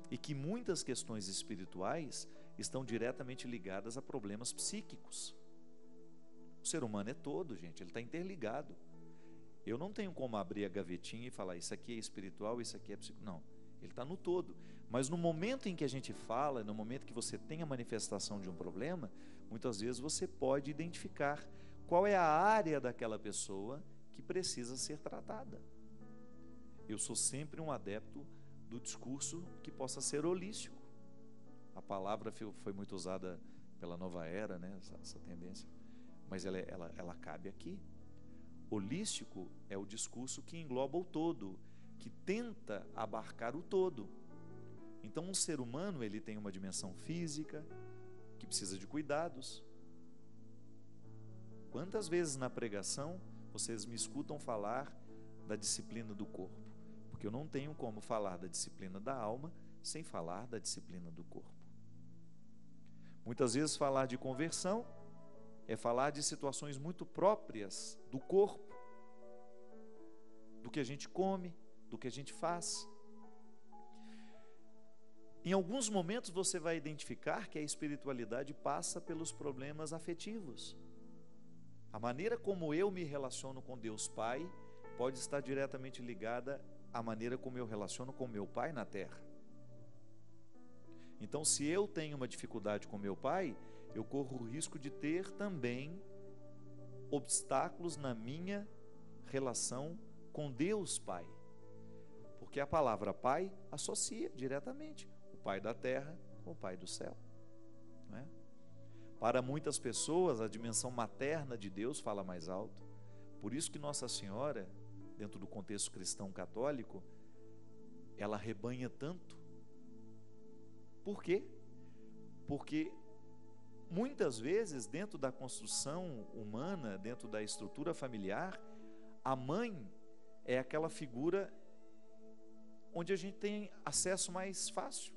e que muitas questões espirituais estão diretamente ligadas a problemas psíquicos. O ser humano é todo, gente, ele está interligado. Eu não tenho como abrir a gavetinha e falar isso aqui é espiritual, isso aqui é psíquico. Não, ele está no todo. Mas no momento em que a gente fala, no momento que você tem a manifestação de um problema, muitas vezes você pode identificar qual é a área daquela pessoa que precisa ser tratada. Eu sou sempre um adepto do discurso que possa ser holístico. A palavra foi muito usada pela nova era, né? Essa tendência, mas ela cabe aqui. Holístico é o discurso que engloba o todo, que tenta abarcar o todo. Então, um ser humano, ele tem uma dimensão física que precisa de cuidados. Quantas vezes na pregação vocês me escutam falar da disciplina do corpo? Porque eu não tenho como falar da disciplina da alma sem falar da disciplina do corpo. Muitas vezes falar de conversão é falar de situações muito próprias do corpo, do que a gente come, do que a gente faz. Em alguns momentos você vai identificar que a espiritualidade passa pelos problemas afetivos. A maneira como eu me relaciono com Deus Pai pode estar diretamente ligada à maneira como eu relaciono com meu pai na terra. Então, se eu tenho uma dificuldade com meu pai, eu corro o risco de ter também obstáculos na minha relação com Deus Pai. Porque a palavra Pai associa diretamente o Pai da terra com o Pai do céu. Não é? Para muitas pessoas, a dimensão materna de Deus fala mais alto. Por isso que Nossa Senhora, dentro do contexto cristão católico, ela rebanha tanto. Por quê? Porque muitas vezes, dentro da construção humana, dentro da estrutura familiar, a mãe é aquela figura onde a gente tem acesso mais fácil.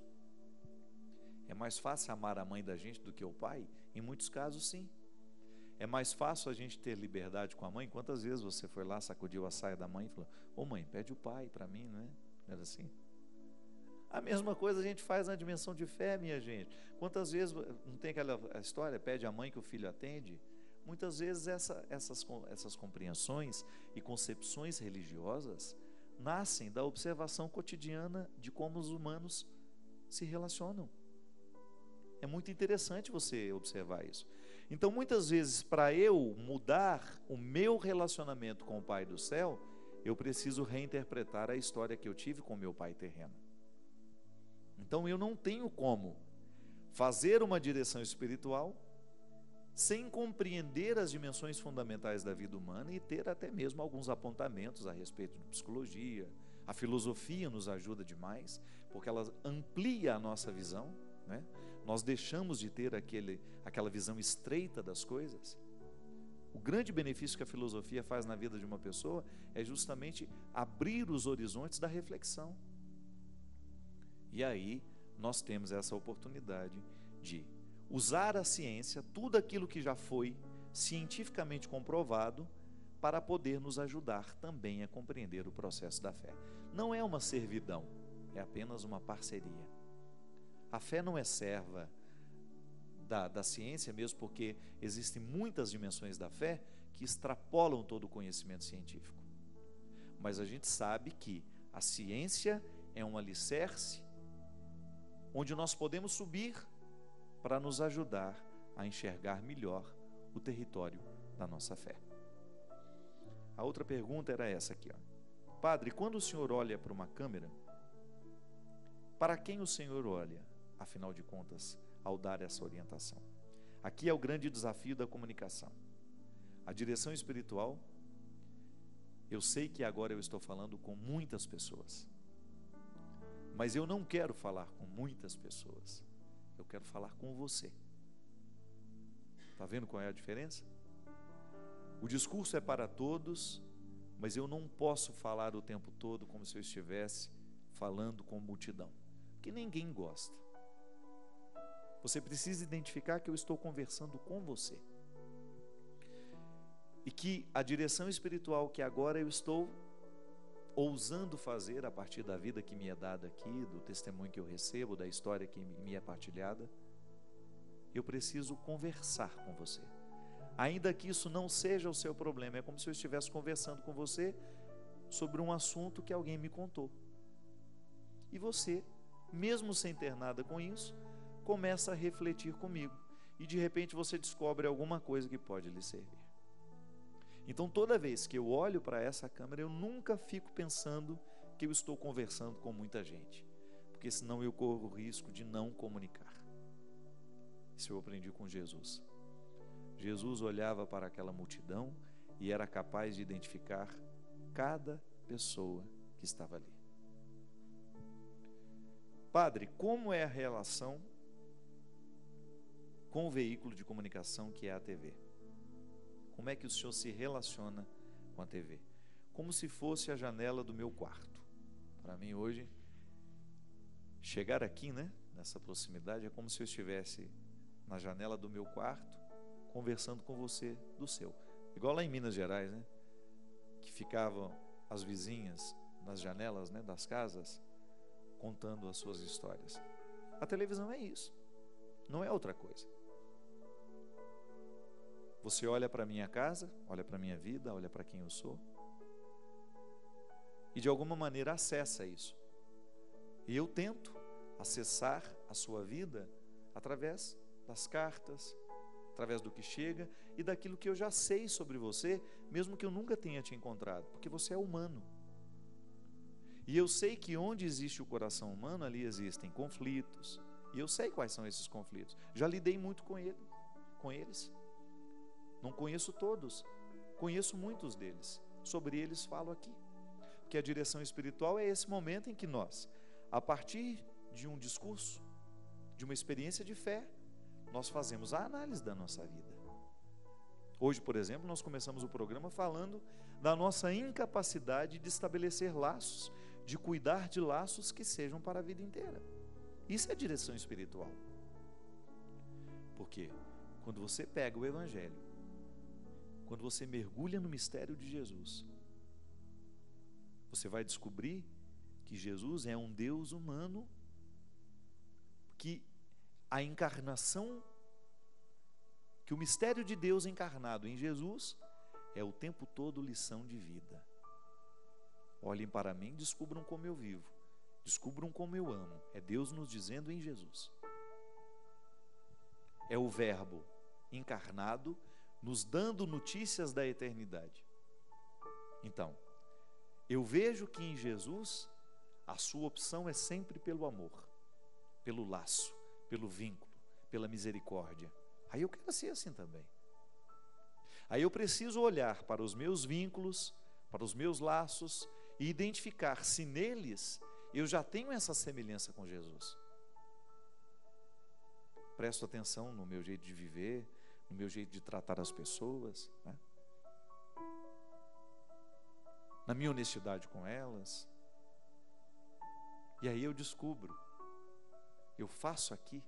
É mais fácil amar a mãe da gente do que o pai? Em muitos casos, sim. É mais fácil a gente ter liberdade com a mãe. Quantas vezes você foi lá, sacudiu a saia da mãe e falou: ô mãe, pede o pai para mim, não é? Não era assim? A mesma coisa a gente faz na dimensão de fé, minha gente. Quantas vezes, não tem aquela história, pede a mãe que o filho atende? Muitas vezes essas compreensões e concepções religiosas nascem da observação cotidiana de como os humanos se relacionam. É muito interessante você observar isso. Então, muitas vezes, para eu mudar o meu relacionamento com o Pai do céu, eu preciso reinterpretar a história que eu tive com meu pai terreno. Então, eu não tenho como fazer uma direção espiritual sem compreender as dimensões fundamentais da vida humana e ter até mesmo alguns apontamentos a respeito de psicologia. A filosofia nos ajuda demais, porque ela amplia a nossa visão, né? Nós deixamos de ter aquela visão estreita das coisas. O grande benefício que a filosofia faz na vida de uma pessoa é justamente abrir os horizontes da reflexão. E aí nós temos essa oportunidade de usar a ciência, tudo aquilo que já foi cientificamente comprovado, para poder nos ajudar também a compreender o processo da fé. Não é uma servidão, é apenas uma parceria. A fé não é serva da ciência, mesmo porque existem muitas dimensões da fé que extrapolam todo o conhecimento científico. Mas a gente sabe que a ciência é um alicerce onde nós podemos subir para nos ajudar a enxergar melhor o território da nossa fé. A outra pergunta era essa aqui, ó. Padre, quando o senhor olha para uma câmera, para quem o senhor olha, afinal de contas, ao dar essa orientação? Aqui é o grande desafio da comunicação. A direção espiritual, eu sei que agora eu estou falando com muitas pessoas, mas eu não quero falar com muitas pessoas, eu quero falar com você. Está vendo qual é a diferença? O discurso é para todos, mas eu não posso falar o tempo todo como se eu estivesse falando com multidão, porque ninguém gosta. Você precisa identificar que eu estou conversando com você. E que a direção espiritual que agora eu estou ousando fazer a partir da vida que me é dada aqui, do testemunho que eu recebo, da história que me é partilhada, eu preciso conversar com você. Ainda que isso não seja o seu problema, é como se eu estivesse conversando com você sobre um assunto que alguém me contou. E você, mesmo sem ter nada com isso, começa a refletir comigo. E de repente você descobre alguma coisa que pode lhe servir. Então toda vez que eu olho para essa câmera, eu nunca fico pensando que eu estou conversando com muita gente, porque senão eu corro o risco de não comunicar. Isso eu aprendi com Jesus. Jesus olhava para aquela multidão e era capaz de identificar cada pessoa que estava ali. Padre, como é a relação com o veículo de comunicação que é a TV? Como é que o senhor se relaciona com a TV? Como se fosse a janela do meu quarto. Para mim hoje, chegar aqui, né, nessa proximidade, é como se eu estivesse na janela do meu quarto, conversando com você do seu. Igual lá em Minas Gerais, né, que ficavam as vizinhas nas janelas, né, das casas, contando as suas histórias. A televisão é isso, não é outra coisa. Você olha para a minha casa, olha para a minha vida, olha para quem eu sou, e de alguma maneira acessa isso. E eu tento acessar a sua vida através das cartas, através do que chega e daquilo que eu já sei sobre você, mesmo que eu nunca tenha te encontrado, porque você é humano. E eu sei que onde existe o coração humano, ali existem conflitos, e eu sei quais são esses conflitos. Já lidei muito com eles. Não conheço todos, conheço muitos deles. Sobre eles falo aqui. Porque a direção espiritual é esse momento em que nós, a partir de um discurso, de uma experiência de fé, nós fazemos a análise da nossa vida. Hoje, por exemplo, nós começamos o programa falando da nossa incapacidade de estabelecer laços, de cuidar de laços que sejam para a vida inteira. Isso é direção espiritual. Porque quando você pega o Evangelho quando você mergulha no mistério de Jesus, você vai descobrir que Jesus é um Deus humano, que a encarnação, que o mistério de Deus encarnado em Jesus é o tempo todo lição de vida. Olhem para mim, descubram como eu vivo, descubram como eu amo. É Deus nos dizendo em Jesus. É o Verbo encarnado nos dando notícias da eternidade. Então, eu vejo que em Jesus a sua opção é sempre pelo amor, pelo laço, pelo vínculo, pela misericórdia. Aí eu quero ser assim também. Aí eu preciso olhar para os meus vínculos, para os meus laços e identificar se neles eu já tenho essa semelhança com Jesus. Presto atenção no meu jeito de viver, no meu jeito de tratar as pessoas, né? Na minha honestidade com elas. E aí eu descubro, eu faço aqui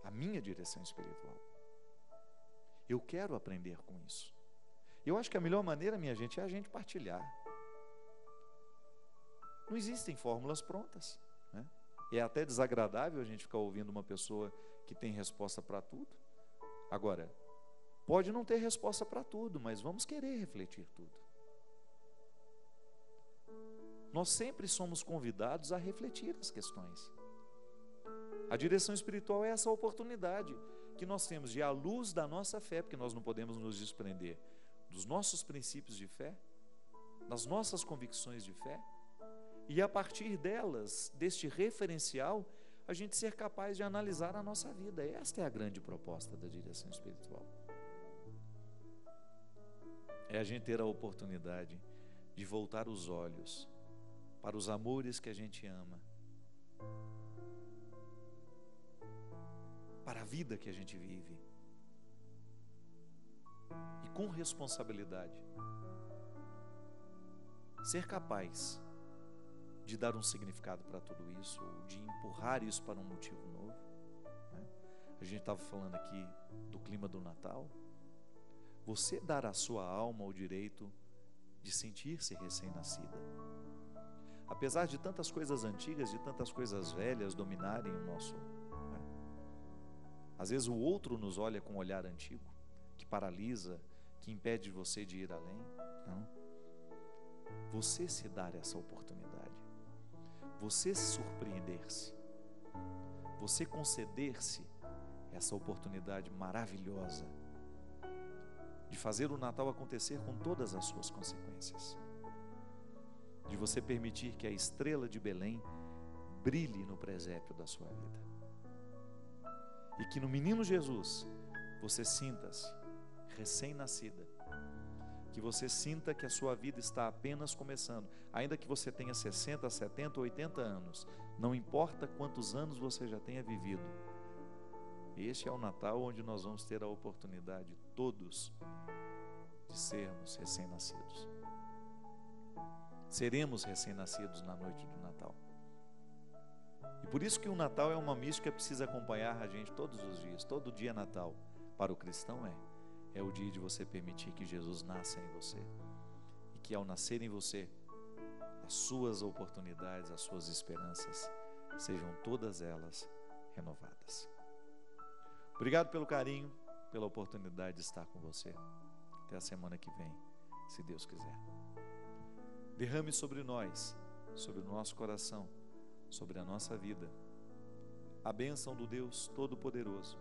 a minha direção espiritual. Eu quero aprender com isso. Eu acho que a melhor maneira, minha gente, é a gente partilhar. Não existem fórmulas prontas, né? É até desagradável a gente ficar ouvindo uma pessoa que tem resposta para tudo. Agora, pode não ter resposta para tudo, mas vamos querer refletir tudo. Nós sempre somos convidados a refletir as questões. A direção espiritual é essa oportunidade que nós temos de, à luz da nossa fé, porque nós não podemos nos desprender dos nossos princípios de fé, das nossas convicções de fé, e a partir delas, deste referencial, a gente ser capaz de analisar a nossa vida. Esta é a grande proposta da direção espiritual. É a gente ter a oportunidade de voltar os olhos para os amores que a gente ama, para a vida que a gente vive, e com responsabilidade ser capaz de dar um significado para tudo isso, ou de empurrar isso para um motivo novo, né? A gente estava falando aqui do clima do Natal. Você dar à sua alma o direito de sentir-se recém-nascida. Apesar de tantas coisas antigas, de tantas coisas velhas dominarem o nosso, né? Às vezes o outro nos olha com um olhar antigo, que paralisa, que impede você de ir além. Não. Você se dar essa oportunidade, você se surpreender-se, você conceder-se essa oportunidade maravilhosa de fazer o Natal acontecer com todas as suas consequências, de você permitir que a estrela de Belém brilhe no presépio da sua vida, e que no menino Jesus você sinta-se recém-nascida, que você sinta que a sua vida está apenas começando, ainda que você tenha 60, 70, 80 anos, não importa quantos anos você já tenha vivido. Este é o Natal onde nós vamos ter a oportunidade, todos, de sermos recém-nascidos. Seremos recém-nascidos na noite do Natal. E por isso que o Natal é uma mística que precisa acompanhar a gente todos os dias. Todo dia é Natal. Para o cristão é o dia de você permitir que Jesus nasça em você, e que ao nascer em você, as suas oportunidades, as suas esperanças sejam todas elas renovadas. Obrigado pelo carinho, pela oportunidade de estar com você. Até a semana que vem, se Deus quiser. Derrame sobre nós, sobre o nosso coração, sobre a nossa vida, a bênção do Deus Todo-Poderoso,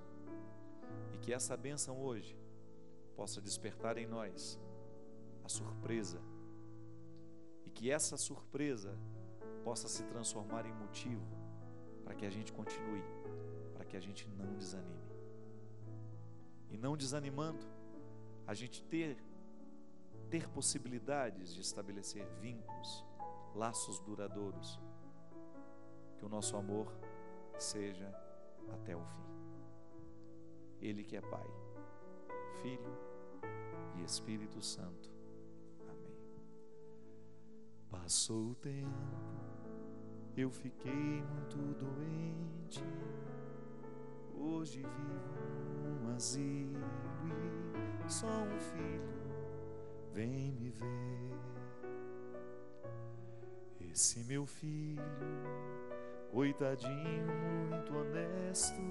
e que essa bênção hoje possa despertar em nós a surpresa, e que essa surpresa possa se transformar em motivo para que a gente continue, para que a gente não desanime. E não desanimando, a gente ter possibilidades de estabelecer vínculos, laços duradouros, que o nosso amor seja até o fim. Ele que é Pai, Filho e Espírito Santo. Amém. Passou o tempo, eu fiquei muito doente. Hoje vivo num asilo e só um filho vem me ver. Esse meu filho, coitadinho, muito honesto,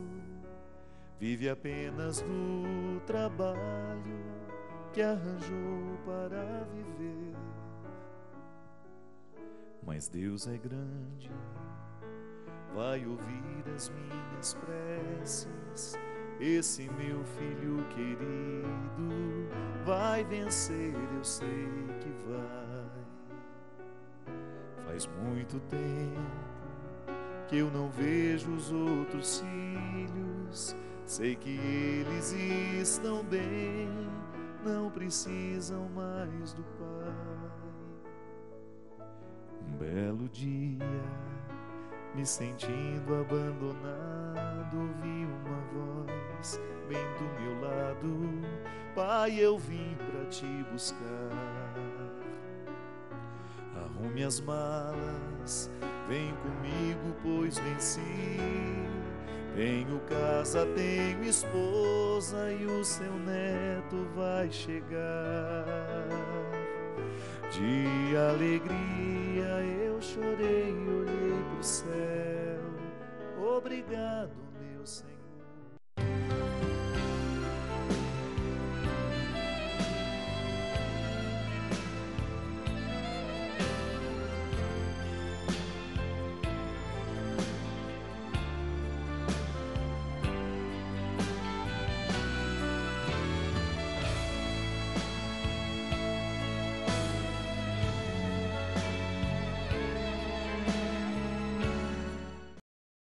vive apenas do trabalho que arranjou para viver. Mas Deus é grande, vai ouvir as minhas preces. Esse meu filho querido vai vencer, eu sei que vai. Faz muito tempo que eu não vejo os outros filhos, sei que eles estão bem, não precisam mais do pai. Um belo dia, me sentindo abandonado, ouvi uma voz bem do meu lado: pai, eu vim pra te buscar. Arrume as malas, vem comigo, pois venci. Tenho casa, tenho esposa e o seu neto vai chegar. De alegria eu chorei e olhei pro céu. Obrigado, meu Senhor.